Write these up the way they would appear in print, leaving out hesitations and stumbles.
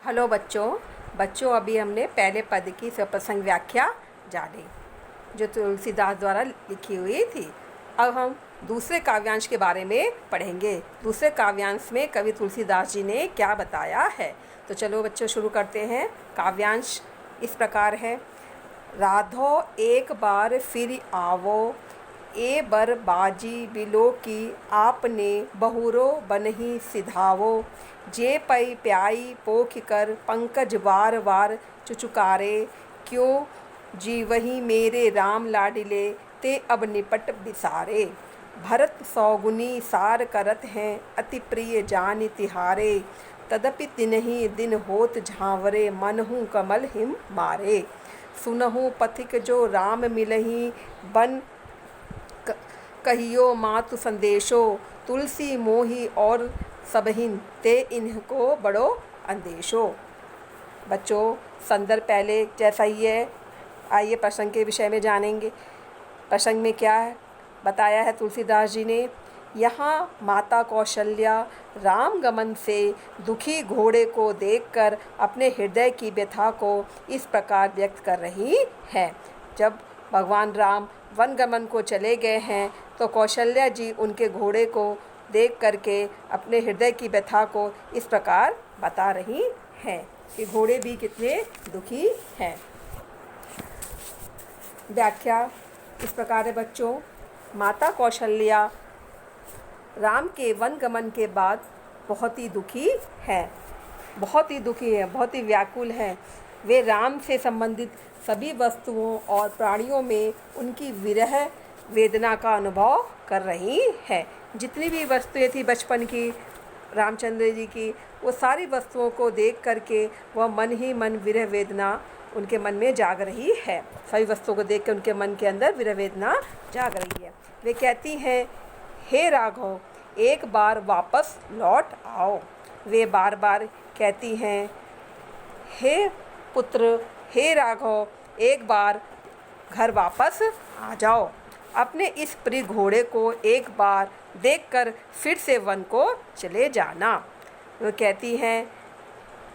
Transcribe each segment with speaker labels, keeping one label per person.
Speaker 1: Hello बच्चों। अभी हमने पहले पद की स्वप्रसंग व्याख्या जानी जो तुलसीदास द्वारा लिखी हुई थी। अब हम दूसरे काव्यांश के बारे में पढ़ेंगे। दूसरे काव्यांश में कवि तुलसीदास जी ने क्या बताया है। तो चलो बच्चों शुरू करते हैं। काव्यांश इस प्रकार है। राधो एक बार फिर आवो, ए बर बाजी बिलो की आपने बहुरो बनही सिधावो, जे पई प्याई पोख कर पंकज वार वार चुचुकारे, क्यों जी वही मेरे राम लाडिले ते अब निपट बिसारे, भरत सौगुनी सार करत हैं अति प्रिय जान तिहारे, तदपि तिन्ही दिन होत झांवरे मनहु कमल हिम मारे, सुनहु पथिक जो राम मिलही बन कहियो मातु संदेशो, तुलसी मोही और सबहिन ते इनको बड़ो अंदेशो। बच्चों संदर्भ पहले जैसा ही है। आइए प्रसंग के विषय में जानेंगे। प्रसंग में क्या बताया है तुलसीदास जी ने। यहाँ माता कौशल्या राम गमन से दुखी घोड़े को देखकर अपने हृदय की व्यथा को इस प्रकार व्यक्त कर रही है। जब भगवान राम वन गमन को चले गए हैं तो कौशल्या जी उनके घोड़े को देख करके अपने हृदय की व्यथा को इस प्रकार बता रही हैं कि घोड़े भी कितने दुखी हैं। व्याख्या इस प्रकार है बच्चों। माता कौशल्या राम के वन गमन के बाद बहुत ही दुखी है, बहुत ही व्याकुल हैं। वे राम से संबंधित सभी वस्तुओं और प्राणियों में उनकी विरह वेदना का अनुभव कर रही है। जितनी भी वस्तुएं थी बचपन की रामचंद्र जी की, वो सारी वस्तुओं को देख करके वह मन ही मन विरह वेदना उनके मन में जाग रही है। सभी वस्तुओं को देख कर उनके मन के अंदर विरह वेदना जाग रही है। वे कहती हैं, हे राघव एक बार वापस लौट आओ। वे बार बार कहती हैं, हे पुत्र, हे राघव एक बार घर वापस आ जाओ। अपने इस प्रिय घोड़े को एक बार देखकर फिर से वन को चले जाना। वो कहती हैं,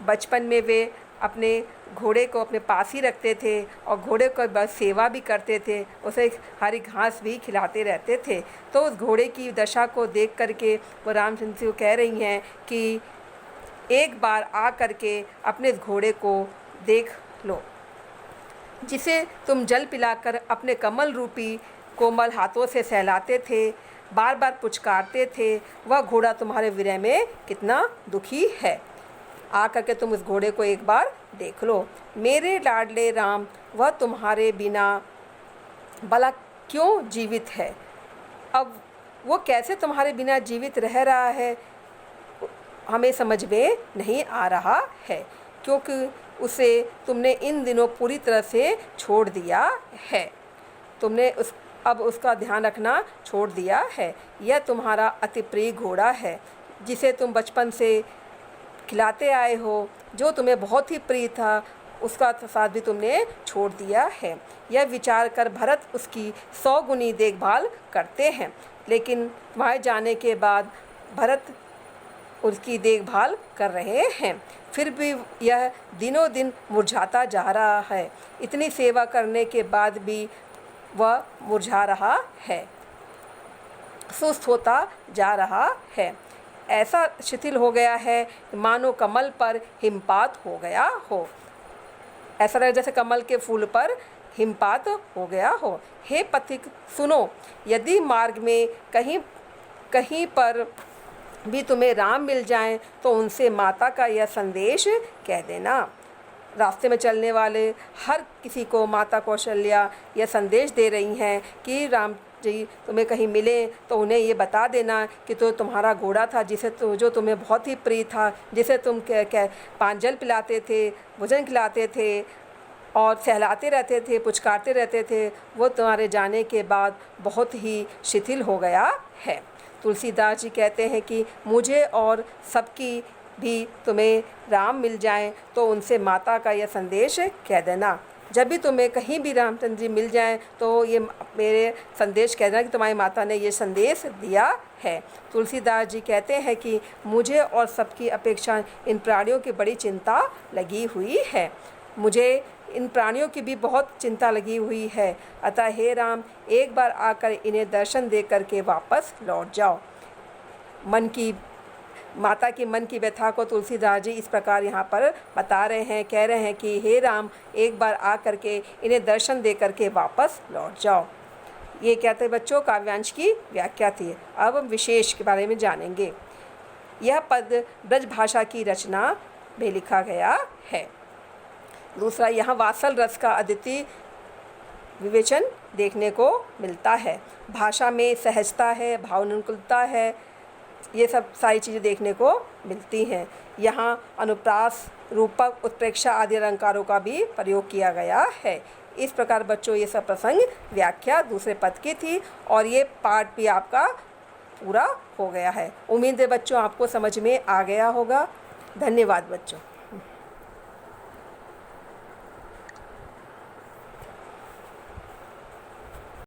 Speaker 1: बचपन में वे अपने घोड़े को अपने पास ही रखते थे और घोड़े को बस सेवा भी करते थे, उसे हरी घास भी खिलाते रहते थे। तो उस घोड़े की दशा को देख करके वो रामचंद्र जी को कह रही हैं कि एक बार आ करके अपने इस घोड़े को देख लो, जिसे तुम जल पिलाकर अपने कमल रूपी कोमल हाथों से सहलाते थे, बार बार पुचकारते थे। वह घोड़ा तुम्हारे विरह में कितना दुखी है। आ करके तुम उस घोड़े को एक बार देख लो। मेरे लाडले राम वह तुम्हारे बिना भला क्यों जीवित है। अब वो कैसे तुम्हारे बिना जीवित रह रहा है हमें समझ में नहीं आ रहा है, क्योंकि उसे तुमने इन दिनों पूरी तरह से छोड़ दिया है। तुमने अब उसका ध्यान रखना छोड़ दिया है। यह तुम्हारा अति प्रिय घोड़ा है, जिसे तुम बचपन से खिलाते आए हो, जो तुम्हें बहुत ही प्रिय था, उसका साथ भी तुमने छोड़ दिया है। यह विचार कर भरत उसकी 100 गुनी देखभाल करते हैं, लेकिन वहाँ जाने के बाद भरत उसकी देखभाल कर रहे हैं, फिर भी यह दिनों दिन मुरझाता जा रहा है। इतनी सेवा करने के बाद भी वह मुरझा रहा है, सुस्त होता जा रहा है। ऐसा शिथिल हो गया है मानो कमल पर हिमपात हो गया हो। ऐसा लगे जैसे कमल के फूल पर हिमपात हो गया हो। हे पथिक सुनो, यदि मार्ग में कहीं पर भी तुम्हें राम मिल जाएं तो उनसे माता का यह संदेश कह देना। रास्ते में चलने वाले हर किसी को माता कौशल्या यह संदेश दे रही हैं कि राम जी तुम्हें कहीं मिले तो उन्हें ये बता देना कि तो तुम्हारा घोड़ा था जो तुम्हें बहुत ही प्रिय था, जिसे तुम पान जल पिलाते थे, भोजन खिलाते थे और सहलाते रहते थे, पुचकारते रहते थे, वो तुम्हारे जाने के बाद बहुत ही शिथिल हो गया है। तुलसीदास जी कहते हैं कि मुझे और सबकी भी तुम्हें राम मिल जाएं तो उनसे माता का यह संदेश कह देना। जब भी तुम्हें कहीं भी रामचंद्र जी मिल जाएं तो ये मेरे संदेश कह देना कि तुम्हारी माता ने ये संदेश दिया है। तुलसीदास जी कहते हैं कि मुझे और सबकी अपेक्षा इन प्राणियों की बड़ी चिंता लगी हुई है, मुझे इन प्राणियों की भी बहुत चिंता लगी हुई है, अतः हे राम एक बार आकर इन्हें दर्शन दे करके वापस लौट जाओ। माता की मन की व्यथा को तुलसीदास जी इस प्रकार यहाँ पर बता रहे हैं, कह रहे हैं कि हे राम एक बार आ करके इन्हें दर्शन दे करके वापस लौट जाओ। ये कहते बच्चों काव्यांश की व्याख्या थी। अब हम विशेष के बारे में जानेंगे। यह पद ब्रज भाषा की रचना में लिखा गया है। दूसरा, यहाँ वात्सल रस का अद्वितीय विवेचन देखने को मिलता है। भाषा में सहजता है, भावानुकूलता है, ये सब सारी चीज़ें देखने को मिलती हैं। यहाँ अनुप्रास, रूपक, उत्प्रेक्षा आदि अलंकारों का भी प्रयोग किया गया है। इस प्रकार बच्चों ये सब प्रसंग व्याख्या दूसरे पद की थी और ये पाठ भी आपका पूरा हो गया है। उम्मीद है बच्चों आपको समझ में आ गया होगा। धन्यवाद बच्चों।